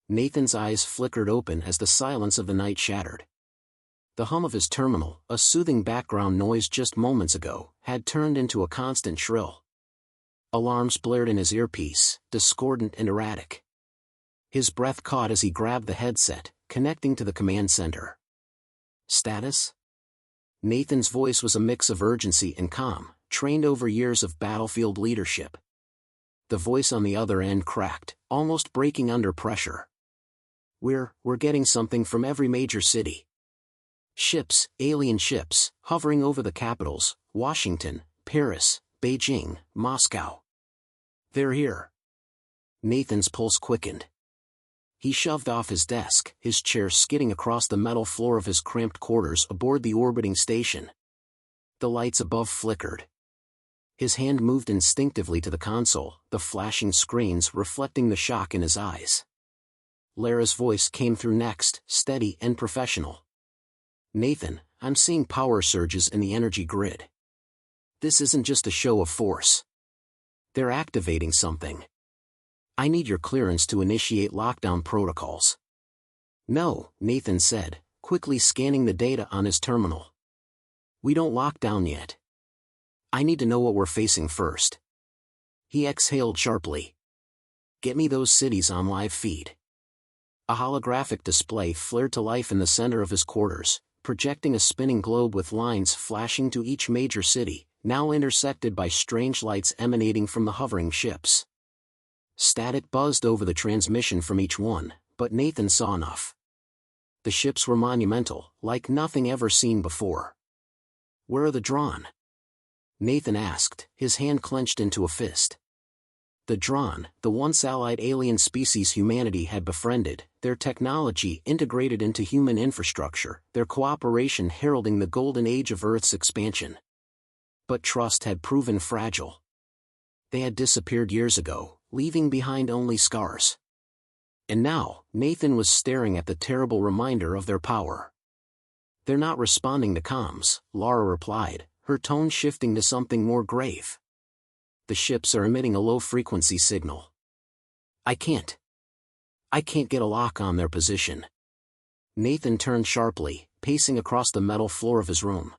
Nathan's eyes flickered open as the silence of the night shattered. The hum of his terminal, a soothing background noise just moments ago, had turned into a constant shrill. Alarms blared in his earpiece, discordant and erratic. His breath caught as he grabbed the headset, connecting to the command center. Status? Nathan's voice was a mix of urgency and calm, trained over years of battlefield leadership. The voice on the other end cracked, almost breaking under pressure. We're getting something from every major city. Ships, alien ships, hovering over the capitals, Washington, Paris, Beijing, Moscow. They're here. Nathan's pulse quickened. He shoved off his desk, his chair skidding across the metal floor of his cramped quarters aboard the orbiting station. The lights above flickered. His hand moved instinctively to the console, the flashing screens reflecting the shock in his eyes. Lara's voice came through next, steady and professional. Nathan, I'm seeing power surges in the energy grid. This isn't just a show of force. They're activating something. I need your clearance to initiate lockdown protocols. No, Nathan said, quickly scanning the data on his terminal. We don't lock down yet. I need to know what we're facing first. He exhaled sharply. Get me those cities on live feed. A holographic display flared to life in the center of his quarters, projecting a spinning globe with lines flashing to each major city, now intersected by strange lights emanating from the hovering ships. Static buzzed over the transmission from each one, but Nathan saw enough. The ships were monumental, like nothing ever seen before. Where are the drawn? Nathan asked, his hand clenched into a fist. The drawn, the once allied alien species humanity had befriended, their technology integrated into human infrastructure, their cooperation heralding the golden age of Earth's expansion. But trust had proven fragile. They had disappeared years ago, leaving behind only scars. And now, Nathan was staring at the terrible reminder of their power. They're not responding to comms, Lara replied, her tone shifting to something more grave. The ships are emitting a low-frequency signal. I can't get a lock on their position. Nathan turned sharply, pacing across the metal floor of his room.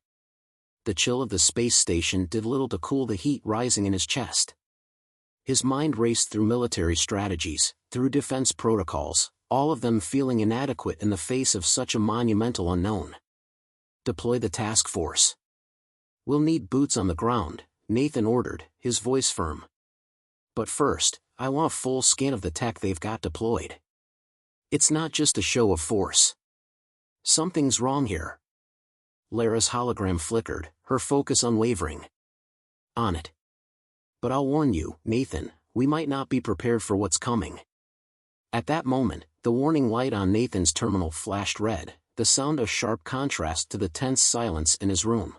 The chill of the space station did little to cool the heat rising in his chest. His mind raced through military strategies, through defense protocols, all of them feeling inadequate in the face of such a monumental unknown. Deploy the task force. We'll need boots on the ground, Nathan ordered, his voice firm. But first, I want a full scan of the tech they've got deployed. It's not just a show of force. Something's wrong here. Lara's hologram flickered, her focus unwavering. On it. But I'll warn you, Nathan, we might not be prepared for what's coming. At that moment, the warning light on Nathan's terminal flashed red, the sound a sharp contrast to the tense silence in his room.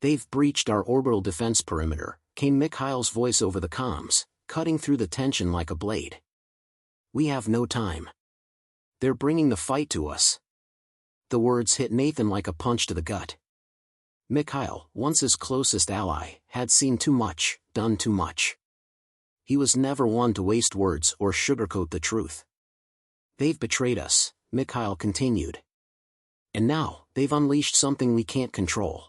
They've breached our orbital defense perimeter, came Mikhail's voice over the comms, cutting through the tension like a blade. We have no time. They're bringing the fight to us. The words hit Nathan like a punch to the gut. Mikhail, once his closest ally, had seen too much, done too much. He was never one to waste words or sugarcoat the truth. They've betrayed us, Mikhail continued. And now, they've unleashed something we can't control.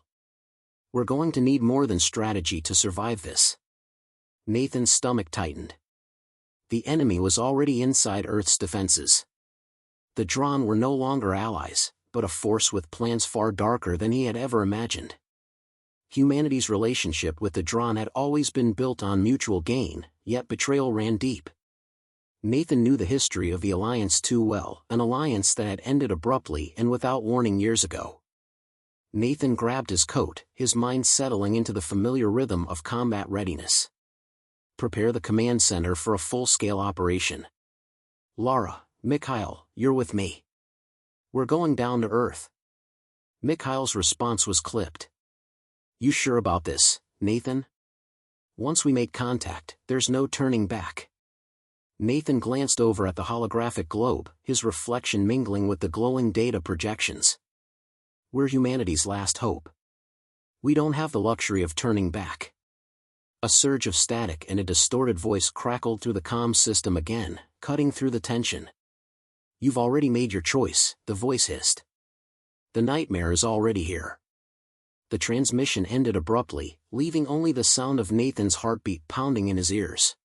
We're going to need more than strategy to survive this. Nathan's stomach tightened. The enemy was already inside Earth's defenses. The drawn were no longer allies, but a force with plans far darker than he had ever imagined. Humanity's relationship with the drawn had always been built on mutual gain, yet betrayal ran deep. Nathan knew the history of the alliance too well, an alliance that had ended abruptly and without warning years ago. Nathan grabbed his coat, his mind settling into the familiar rhythm of combat readiness. Prepare the command center for a full-scale operation. Lara, Mikhail, you're with me. We're going down to Earth. Mikhail's response was clipped. You sure about this, Nathan? Once we make contact, there's no turning back. Nathan glanced over at the holographic globe, his reflection mingling with the glowing data projections. We're humanity's last hope. We don't have the luxury of turning back. A surge of static and a distorted voice crackled through the comm system again, cutting through the tension. You've already made your choice, the voice hissed. The nightmare is already here. The transmission ended abruptly, leaving only the sound of Nathan's heartbeat pounding in his ears.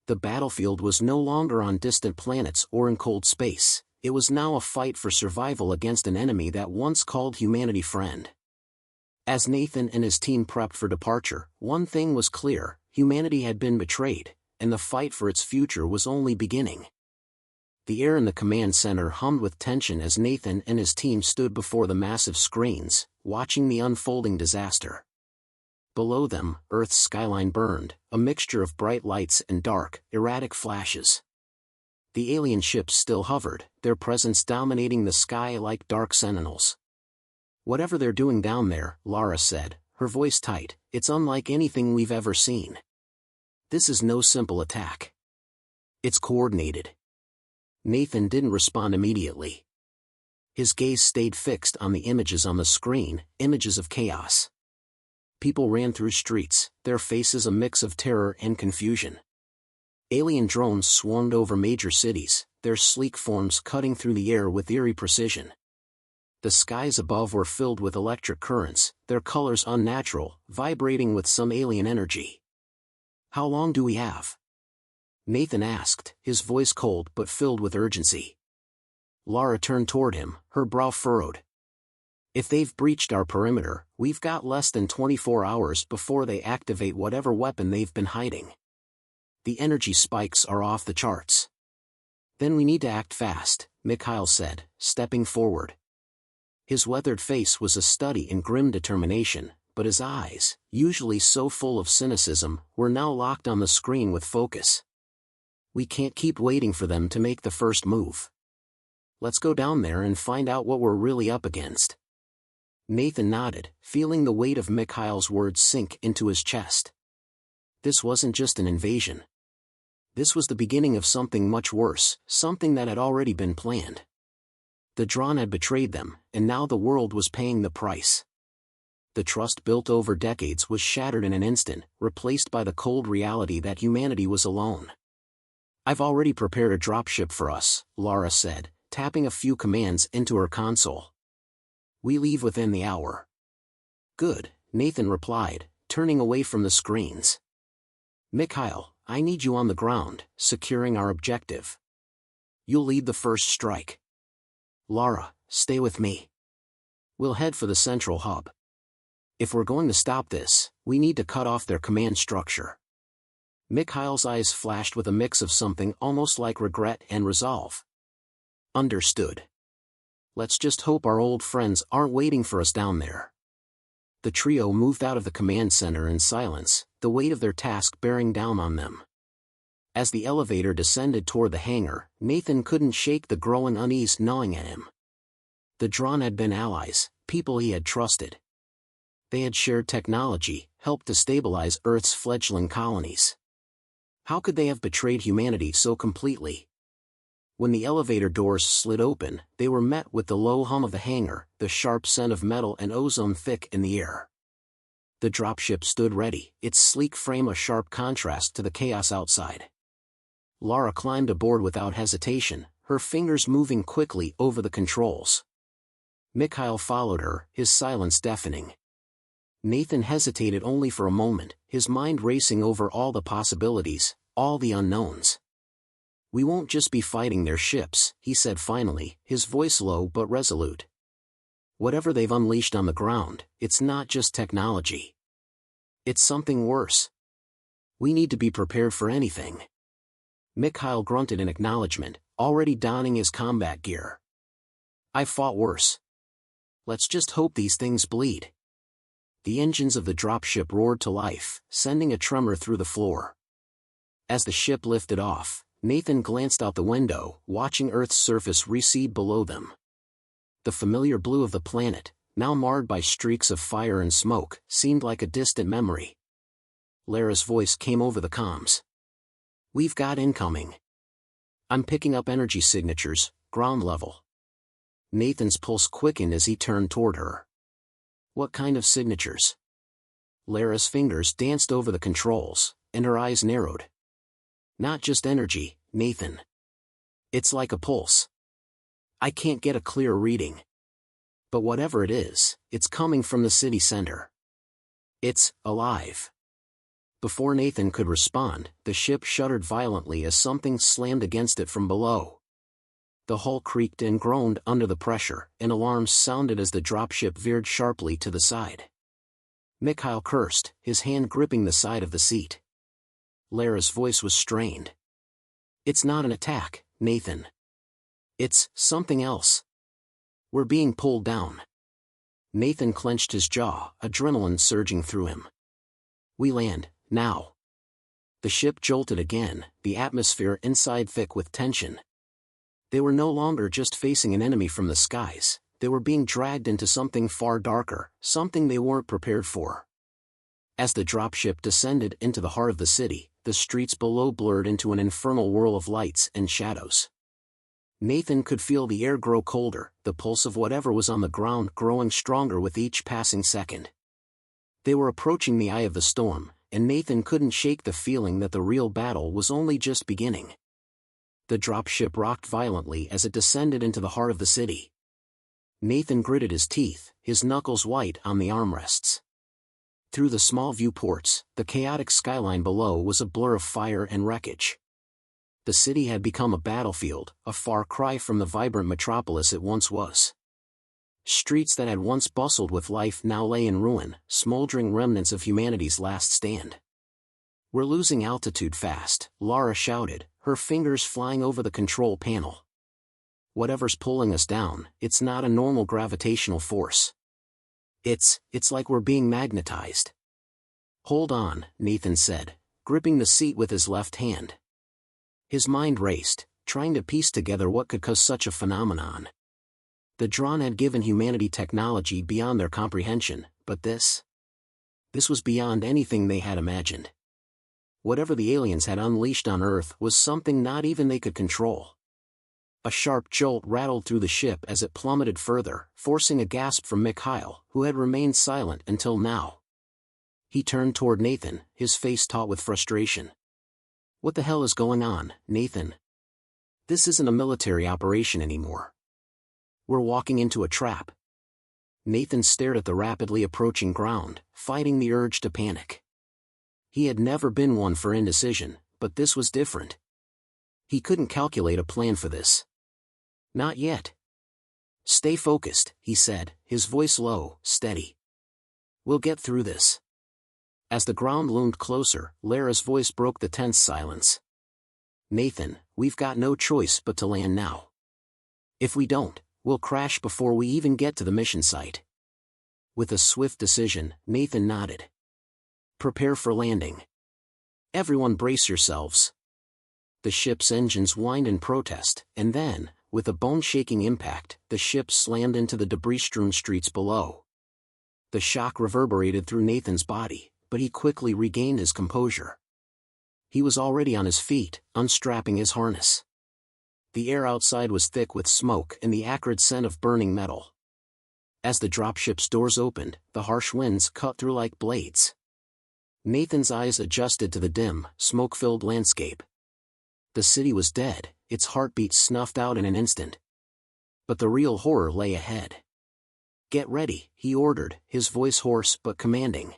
The battlefield was no longer on distant planets or in cold space, it was now a fight for survival against an enemy that once called humanity friend. As Nathan and his team prepped for departure, one thing was clear: humanity had been betrayed, and the fight for its future was only beginning. The air in the command center hummed with tension as Nathan and his team stood before the massive screens, watching the unfolding disaster. Below them, Earth's skyline burned, a mixture of bright lights and dark, erratic flashes. The alien ships still hovered, their presence dominating the sky like dark sentinels. "Whatever they're doing down there," Lara said, her voice tight, "it's unlike anything we've ever seen. This is no simple attack. It's coordinated." Nathan didn't respond immediately. His gaze stayed fixed on the images on the screen, images of chaos. People ran through streets, their faces a mix of terror and confusion. Alien drones swarmed over major cities, their sleek forms cutting through the air with eerie precision. The skies above were filled with electric currents, their colors unnatural, vibrating with some alien energy. "How long do we have?" Nathan asked, his voice cold but filled with urgency. Lara turned toward him, her brow furrowed. "If they've breached our perimeter, we've got less than 24 hours before they activate whatever weapon they've been hiding. The energy spikes are off the charts." "Then we need to act fast," Mikhail said, stepping forward. His weathered face was a study in grim determination, but his eyes, usually so full of cynicism, were now locked on the screen with focus. "We can't keep waiting for them to make the first move. Let's go down there and find out what we're really up against." Nathan nodded, feeling the weight of Mikhail's words sink into his chest. This wasn't just an invasion. This was the beginning of something much worse, something that had already been planned. The Dron had betrayed them, and now the world was paying the price. The trust built over decades was shattered in an instant, replaced by the cold reality that humanity was alone. "I've already prepared a dropship for us," Lara said, tapping a few commands into her console. "We leave within the hour." "Good," Nathan replied, turning away from the screens. "Mikhail, I need you on the ground, securing our objective. You'll lead the first strike. Lara, stay with me. We'll head for the central hub. If we're going to stop this, we need to cut off their command structure." Mikhail's eyes flashed with a mix of something almost like regret and resolve. "Understood. Let's just hope our old friends aren't waiting for us down there." The trio moved out of the command center in silence, the weight of their task bearing down on them. As the elevator descended toward the hangar, Nathan couldn't shake the growing unease gnawing at him. The Dron had been allies, people he had trusted. They had shared technology, helped to stabilize Earth's fledgling colonies. How could they have betrayed humanity so completely? When the elevator doors slid open, they were met with the low hum of the hangar, the sharp scent of metal and ozone thick in the air. The dropship stood ready, its sleek frame a sharp contrast to the chaos outside. Lara climbed aboard without hesitation, her fingers moving quickly over the controls. Mikhail followed her, his silence deafening. Nathan hesitated only for a moment, his mind racing over all the possibilities, all the unknowns. "We won't just be fighting their ships," he said finally, his voice low but resolute. "Whatever they've unleashed on the ground, it's not just technology. It's something worse. We need to be prepared for anything." Mikhail grunted in acknowledgement, already donning his combat gear. "I've fought worse. Let's just hope these things bleed." The engines of the dropship roared to life, sending a tremor through the floor. As the ship lifted off, Nathan glanced out the window, watching Earth's surface recede below them. The familiar blue of the planet, now marred by streaks of fire and smoke, seemed like a distant memory. Lara's voice came over the comms. "We've got incoming. I'm picking up energy signatures, ground level." Nathan's pulse quickened as he turned toward her. "What kind of signatures?" Lara's fingers danced over the controls, and her eyes narrowed. "Not just energy, Nathan. It's like a pulse. I can't get a clear reading. But whatever it is, it's coming from the city center. It's alive. Before Nathan could respond, the ship shuddered violently as something slammed against it from below. The hull creaked and groaned under the pressure, and alarms sounded as the dropship veered sharply to the side. Mikhail cursed, his hand gripping the side of the seat. Lara's voice was strained. It's not an attack, Nathan. It's something else. We're being pulled down. Nathan clenched his jaw, adrenaline surging through him. We land, now. The ship jolted again, the atmosphere inside thick with tension. They were no longer just facing an enemy from the skies, they were being dragged into something far darker, something they weren't prepared for. As the dropship descended into the heart of the city, the streets below blurred into an infernal whirl of lights and shadows. Nathan could feel the air grow colder, the pulse of whatever was on the ground growing stronger with each passing second. They were approaching the eye of the storm, and Nathan couldn't shake the feeling that the real battle was only just beginning. The dropship rocked violently as it descended into the heart of the city. Nathan gritted his teeth, his knuckles white on the armrests. Through the small viewports, the chaotic skyline below was a blur of fire and wreckage. The city had become a battlefield, a far cry from the vibrant metropolis it once was. Streets that had once bustled with life now lay in ruin, smoldering remnants of humanity's last stand. We're losing altitude fast, Lara shouted, her fingers flying over the control panel. Whatever's pulling us down, it's not a normal gravitational force. It's like we're being magnetized. Hold on, Nathan said, gripping the seat with his left hand. His mind raced, trying to piece together what could cause such a phenomenon. The Dron had given humanity technology beyond their comprehension, but this was beyond anything they had imagined. Whatever the aliens had unleashed on Earth was something not even they could control. A sharp jolt rattled through the ship as it plummeted further, forcing a gasp from Mikhail, who had remained silent until now. He turned toward Nathan, his face taut with frustration. What the hell is going on, Nathan? This isn't a military operation anymore. We're walking into a trap. Nathan stared at the rapidly approaching ground, fighting the urge to panic. He had never been one for indecision, but this was different. He couldn't calculate a plan for this. Not yet. Stay focused, he said, his voice low, steady. We'll get through this. As the ground loomed closer, Lara's voice broke the tense silence. Nathan, we've got no choice but to land now. If we don't, we'll crash before we even get to the mission site. With a swift decision, Nathan nodded. Prepare for landing. Everyone brace yourselves. The ship's engines whined in protest, and then, with a bone-shaking impact, the ship slammed into the debris-strewn streets below. The shock reverberated through Nathan's body, but he quickly regained his composure. He was already on his feet, unstrapping his harness. The air outside was thick with smoke and the acrid scent of burning metal. As the dropship's doors opened, the harsh winds cut through like blades. Nathan's eyes adjusted to the dim, smoke-filled landscape. The city was dead, its heartbeat snuffed out in an instant. But the real horror lay ahead. Get ready, he ordered, his voice hoarse but commanding.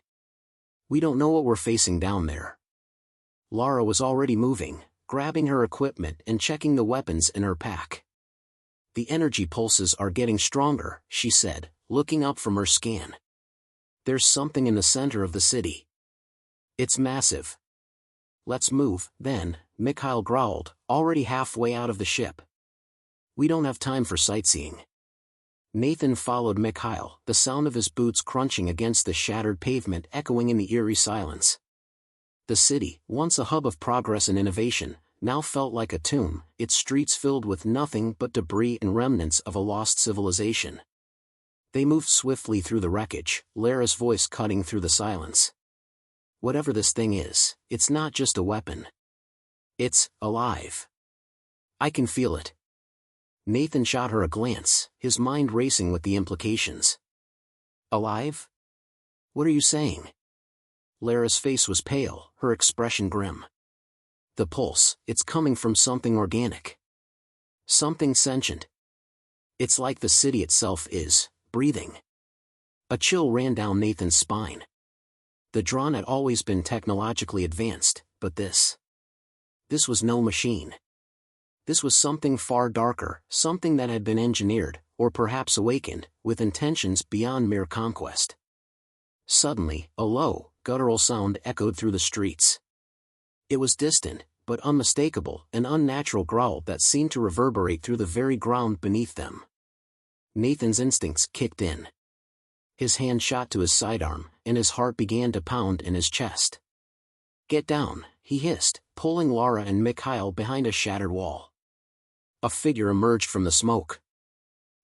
We don't know what we're facing down there. Lara was already moving, grabbing her equipment and checking the weapons in her pack. The energy pulses are getting stronger, she said, looking up from her scan. There's something in the center of the city. It's massive. Let's move, then, Mikhail growled, already halfway out of the ship. We don't have time for sightseeing. Nathan followed Mikhail, the sound of his boots crunching against the shattered pavement echoing in the eerie silence. The city, once a hub of progress and innovation, now felt like a tomb, its streets filled with nothing but debris and remnants of a lost civilization. They moved swiftly through the wreckage, Lara's voice cutting through the silence. Whatever this thing is, it's not just a weapon. It's alive. I can feel it. Nathan shot her a glance, his mind racing with the implications. Alive? What are you saying? Lara's face was pale, her expression grim. The pulse, it's coming from something organic. Something sentient. It's like the city itself is breathing. A chill ran down Nathan's spine. The drone had always been technologically advanced, but this was no machine. This was something far darker, something that had been engineered, or perhaps awakened, with intentions beyond mere conquest. Suddenly, a low, guttural sound echoed through the streets. It was distant, but unmistakable, an unnatural growl that seemed to reverberate through the very ground beneath them. Nathan's instincts kicked in. His hand shot to his sidearm, and his heart began to pound in his chest. "Get down," he hissed, pulling Lara and Mikhail behind a shattered wall. A figure emerged from the smoke.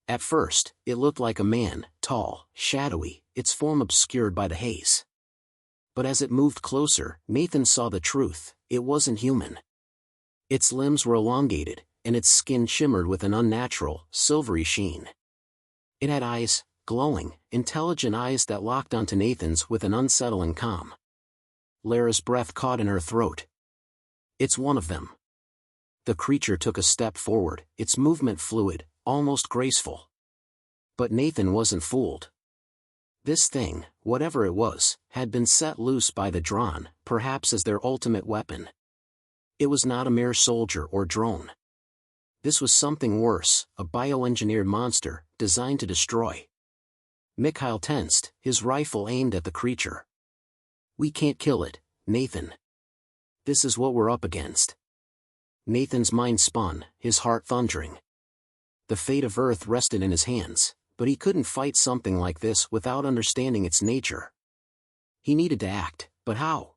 At first, it looked like a man, tall, shadowy, its form obscured by the haze. But as it moved closer, Nathan saw the truth: it wasn't human. Its limbs were elongated, and its skin shimmered with an unnatural, silvery sheen. It had eyes, glowing, intelligent eyes that locked onto Nathan's with an unsettling calm. Lara's breath caught in her throat. "It's one of them." The creature took a step forward, its movement fluid, almost graceful. But Nathan wasn't fooled. This thing, whatever it was, had been set loose by the drone, perhaps as their ultimate weapon. It was not a mere soldier or drone. This was something worse, a bioengineered monster, designed to destroy. Mikhail tensed, his rifle aimed at the creature. "We can't kill it, Nathan. This is what we're up against." Nathan's mind spun, his heart thundering. The fate of Earth rested in his hands, but he couldn't fight something like this without understanding its nature. He needed to act, but how?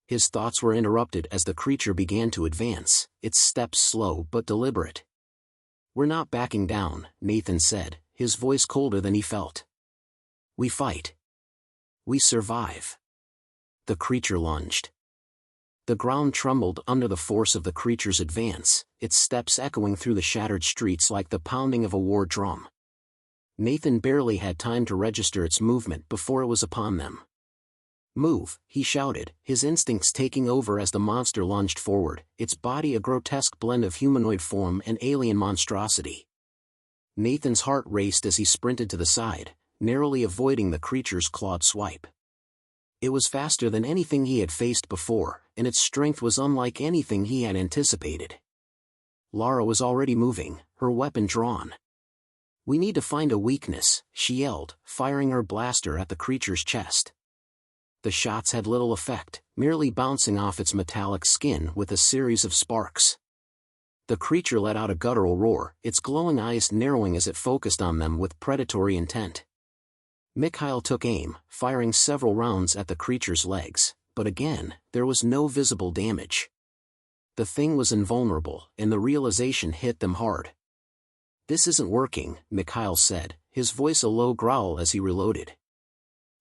His thoughts were interrupted as the creature began to advance, its steps slow but deliberate. "We're not backing down," Nathan said, his voice colder than he felt. "We fight. We survive." The creature lunged. The ground trembled under the force of the creature's advance, its steps echoing through the shattered streets like the pounding of a war drum. Nathan barely had time to register its movement before it was upon them. "Move," he shouted, his instincts taking over as the monster lunged forward, its body a grotesque blend of humanoid form and alien monstrosity. Nathan's heart raced as he sprinted to the side, narrowly avoiding the creature's clawed swipe. It was faster than anything he had faced before, and its strength was unlike anything he had anticipated. Lara was already moving, her weapon drawn. "We need to find a weakness," she yelled, firing her blaster at the creature's chest. The shots had little effect, merely bouncing off its metallic skin with a series of sparks. The creature let out a guttural roar, its glowing eyes narrowing as it focused on them with predatory intent. Mikhail took aim, firing several rounds at the creature's legs, but again, there was no visible damage. The thing was invulnerable, and the realization hit them hard. "This isn't working," Mikhail said, his voice a low growl as he reloaded.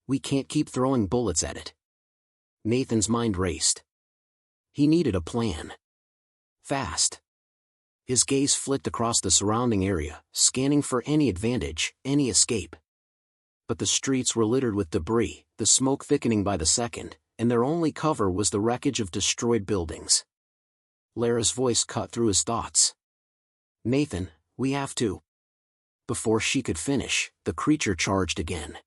"We can't keep throwing bullets at it." Nathan's mind raced. He needed a plan. Fast. His gaze flicked across the surrounding area, scanning for any advantage, any escape. But the streets were littered with debris, the smoke thickening by the second, and their only cover was the wreckage of destroyed buildings. Lara's voice cut through his thoughts. "Nathan, we have to." Before she could finish, the creature charged again.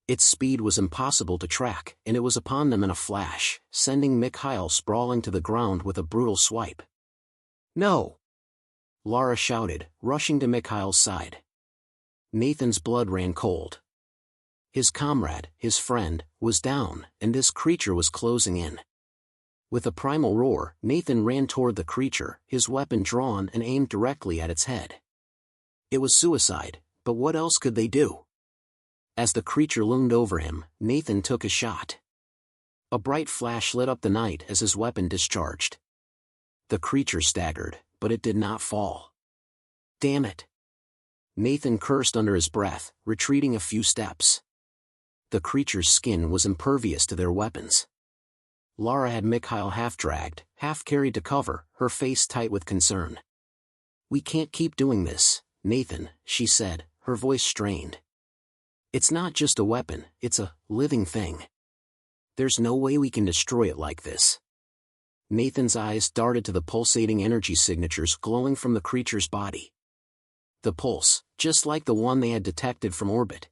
Its speed was impossible to track, and it was upon them in a flash, sending Mikhail sprawling to the ground with a brutal swipe. "No!" Lara shouted, rushing to Mikhail's side. Nathan's blood ran cold. His comrade, his friend, was down, and this creature was closing in. With a primal roar, Nathan ran toward the creature, his weapon drawn and aimed directly at its head. It was suicide, but what else could they do? As the creature loomed over him, Nathan took a shot. A bright flash lit up the night as his weapon discharged. The creature staggered, but it did not fall. "Damn it!" Nathan cursed under his breath, retreating a few steps. The creature's skin was impervious to their weapons. Lara had Mikhail half-dragged, half-carried to cover, her face tight with concern. "We can't keep doing this, Nathan," she said, her voice strained. "It's not just a weapon, it's a living thing. There's no way we can destroy it like this." Nathan's eyes darted to the pulsating energy signatures glowing from the creature's body. The pulse, just like the one they had detected from orbit.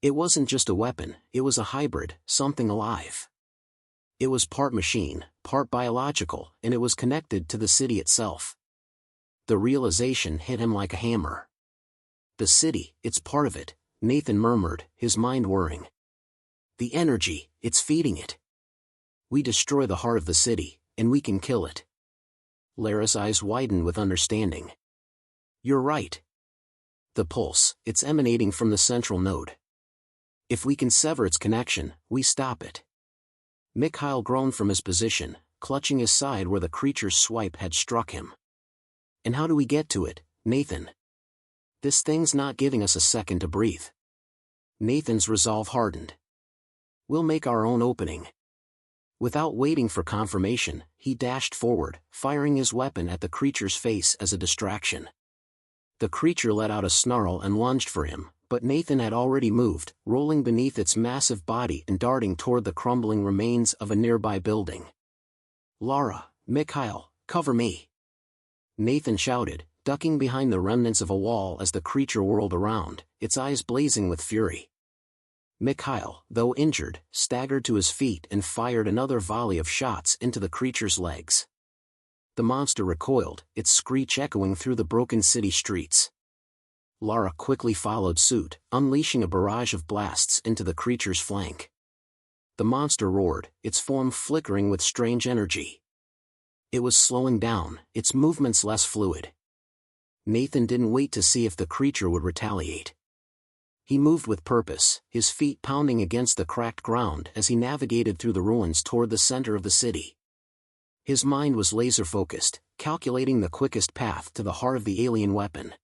It wasn't just a weapon, it was a hybrid, something alive. It was part machine, part biological, and it was connected to the city itself. The realization hit him like a hammer. The city, it's part of it, Nathan murmured, his mind whirring. The energy, it's feeding it. We destroy the heart of the city, and we can kill it. Lara's eyes widened with understanding. You're right. The pulse, it's emanating from the central node. If we can sever its connection, we stop it. Mikhail groaned from his position, clutching his side where the creature's swipe had struck him. And how do we get to it, Nathan? This thing's not giving us a second to breathe. Nathan's resolve hardened. We'll make our own opening. Without waiting for confirmation, he dashed forward, firing his weapon at the creature's face as a distraction. The creature let out a snarl and lunged for him, but Nathan had already moved, rolling beneath its massive body and darting toward the crumbling remains of a nearby building. Lara, Mikhail, cover me! Nathan shouted, ducking behind the remnants of a wall as the creature whirled around, its eyes blazing with fury. Mikhail, though injured, staggered to his feet and fired another volley of shots into the creature's legs. The monster recoiled, its screech echoing through the broken city streets. Lara quickly followed suit, unleashing a barrage of blasts into the creature's flank. The monster roared, its form flickering with strange energy. It was slowing down, its movements less fluid. Nathan didn't wait to see if the creature would retaliate. He moved with purpose, his feet pounding against the cracked ground as he navigated through the ruins toward the center of the city. His mind was laser-focused, calculating the quickest path to the heart of the alien weapon.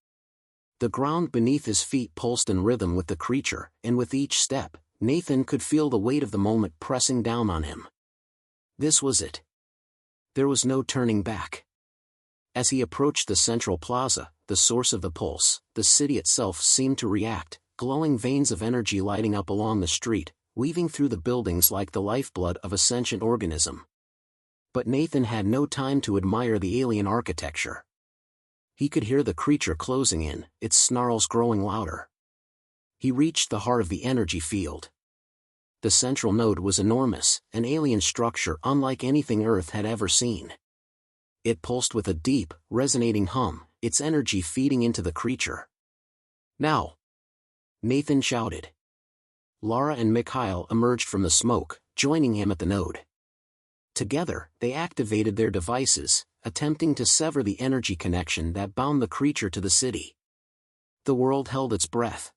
The ground beneath his feet pulsed in rhythm with the creature, and with each step, Nathan could feel the weight of the moment pressing down on him. This was it. There was no turning back. As he approached the central plaza, the source of the pulse, the city itself seemed to react, glowing veins of energy lighting up along the street, weaving through the buildings like the lifeblood of a sentient organism. But Nathan had no time to admire the alien architecture. He could hear the creature closing in, its snarls growing louder. He reached the heart of the energy field. The central node was enormous, an alien structure unlike anything Earth had ever seen. It pulsed with a deep, resonating hum, its energy feeding into the creature. Now! Nathan shouted. Lara and Mikhail emerged from the smoke, joining him at the node. Together, they activated their devices, attempting to sever the energy connection that bound the creature to the city. The world held its breath.